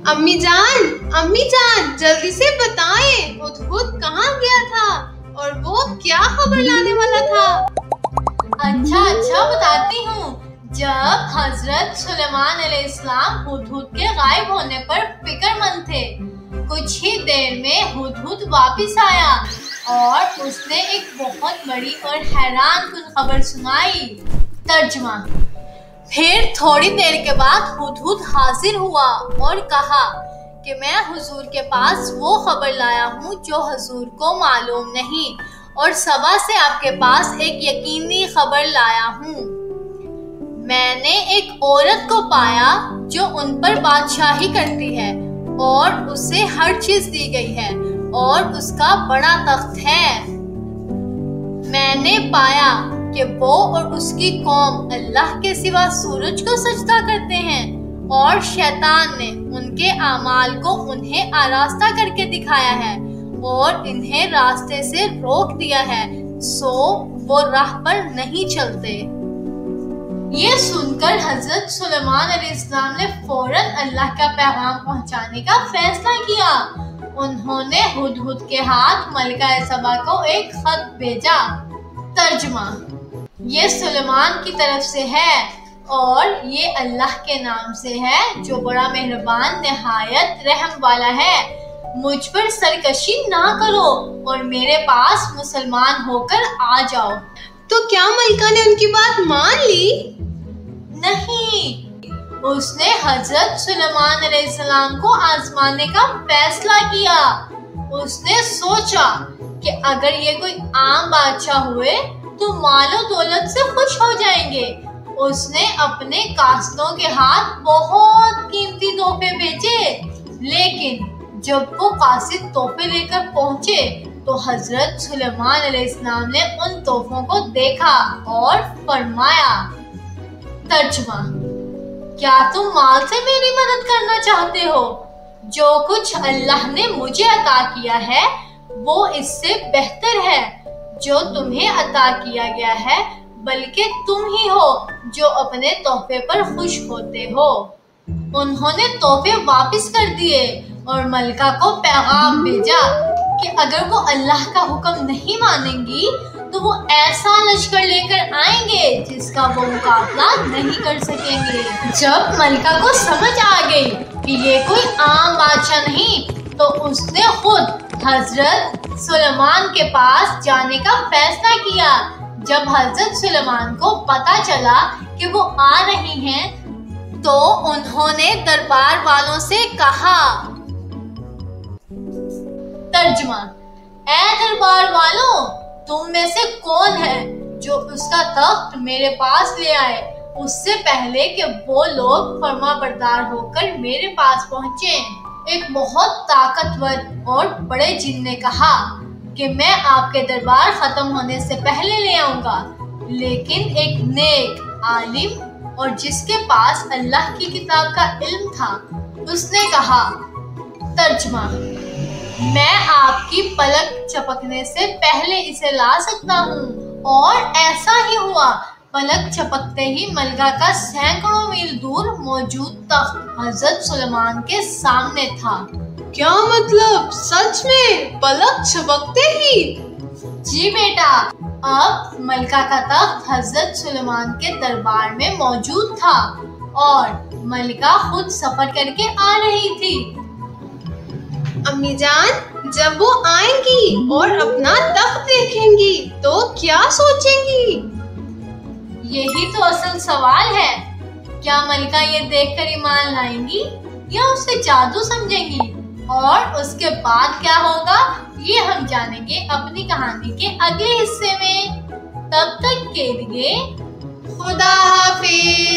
امی جان جلدی سے بتائیں ہدہد کہاں گیا تھا اور وہ کیا خبر لانے والا تھا؟ اچھا بتاتی ہوں۔ جب حضرت سلیمان علیہ السلام ہدہد کے غائب ہونے پر فکر مند تھے، کچھ ہی دیر میں ہدہد واپس آیا اور اس نے ایک بہت بڑی اور حیران کن خبر سنائی۔ ترجمہ: پھر تھوڑی دیر کے بعد ہدہد حاضر ہوا اور کہا کہ میں حضور کے پاس وہ خبر لایا ہوں جو حضور کو معلوم نہیں، اور سبا سے آپ کے پاس ایک یقینی خبر لایا ہوں۔ میں نے ایک عورت کو پایا جو ان پر بادشاہی کرتی ہے اور اسے ہر چیز دی گئی ہے اور اس کا بڑا تخت ہے۔ میں نے پایا کہ وہ اور اس کی قوم اللہ کے سوا سورج کو سجدہ کرتے ہیں، اور شیطان نے ان کے اعمال کو انہیں آراستہ کر کے دکھایا ہے اور انہیں راستے سے روک دیا ہے، سو وہ راہ پر نہیں چلتے۔ یہ سن کر حضرت سلیمان علیہ السلام نے فوراً اللہ کا پیغام پہنچانے کا فیصلہ کیا۔ انہوں نے ہدہد کے ہاتھ ملکہ سبا کو ایک خط بھیجا۔ ترجمہ: یہ سلیمان کی طرف سے ہے اور یہ اللہ کے نام سے ہے جو بڑا مہربان نہایت رحم والا ہے۔ مجھ پر سرکشی نہ کرو اور میرے پاس مسلمان ہو کر آ جاؤ۔ تو کیا ملکہ نے ان کی بات مان لی؟ نہیں، اس نے حضرت سلیمان علیہ السلام کو آزمانے کا فیصلہ کیا۔ اس نے سوچا کہ اگر یہ کوئی عام بادشاہ ہوئے تو مال و دولت سے خوش ہو جائیں گے۔ اس نے اپنے قاصدوں کے ہاتھ بہت قیمتی تحفے بھیجے، لیکن جب وہ قاصد تحفے لے کر پہنچے تو حضرت سلیمان علیہ السلام نے ان تحفوں کو دیکھا اور فرمایا۔ ترجمہ: کیا تم مال سے میری مدد کرنا چاہتے ہو؟ جو کچھ اللہ نے مجھے عطا کیا ہے وہ اس سے بہتر ہے جو تمہیں عطا کیا گیا ہے، بلکہ تم ہی ہو جو اپنے تحفے پر خوش ہوتے ہو۔ انہوں نے تحفے واپس کر دیے اور ملکہ کو پیغام بھیجا کہ اگر وہ اللہ کا حکم نہیں مانیں گی تو وہ ایسا لشکر لے کر آئیں گے جس کا وہ مقابلہ نہیں کر سکیں گے۔ جب ملکہ کو سمجھ آ گئی کہ یہ کوئی عام بادشاہ نہیں تو اس نے خود حضرت سلیمان کے پاس جانے کا فیصلہ کیا۔ جب حضرت سلیمان کو پتہ چلا کہ وہ آ رہی ہیں تو انہوں نے دربار والوں سے کہا۔ ترجمہ: اے دربار والوں، تم میں سے کون ہے جو اس کا تخت میرے پاس لے آئے اس سے پہلے کہ وہ لوگ فرما بردار ہو کر میرے پاس پہنچے؟ ایک بہت طاقتور اور بڑے جن نے کہا کہ میں آپ کے دربار ختم ہونے سے پہلے لے آؤں گا، لیکن ایک نیک عالم اور جس کے پاس اللہ کی کتاب کا علم تھا اس نے کہا۔ ترجمہ: میں آپ کی پلک چپکنے سے پہلے اسے لا سکتا ہوں، اور ایسا ہی ہوا۔ پلک چپکتے ہی ملکہ کا سینکڑوں میل دور موجود تخت حضرت سلیمان کے سامنے تھا۔ کیا مطلب؟ سچ میں پلک چپکتے ہی؟ جی بیٹا، اب ملکہ کا تخت حضرت سلیمان کے دربار میں موجود تھا اور ملکہ خود سفر کر کے آ رہی تھی۔ امی جان، جب وہ آئیں گی اور اپنا تخت دیکھیں گی تو کیا سوچیں گی؟ یہی تو اصل سوال ہے۔ کیا ملکہ یہ دیکھ کر ایمان لائیں گی یا اسے جادو سمجھیں گی؟ اور اس کے بعد کیا ہوگا یہ ہم جانیں گے اپنی کہانی کے اگلے حصے میں۔ تب تک کے لیے خدا حافظ۔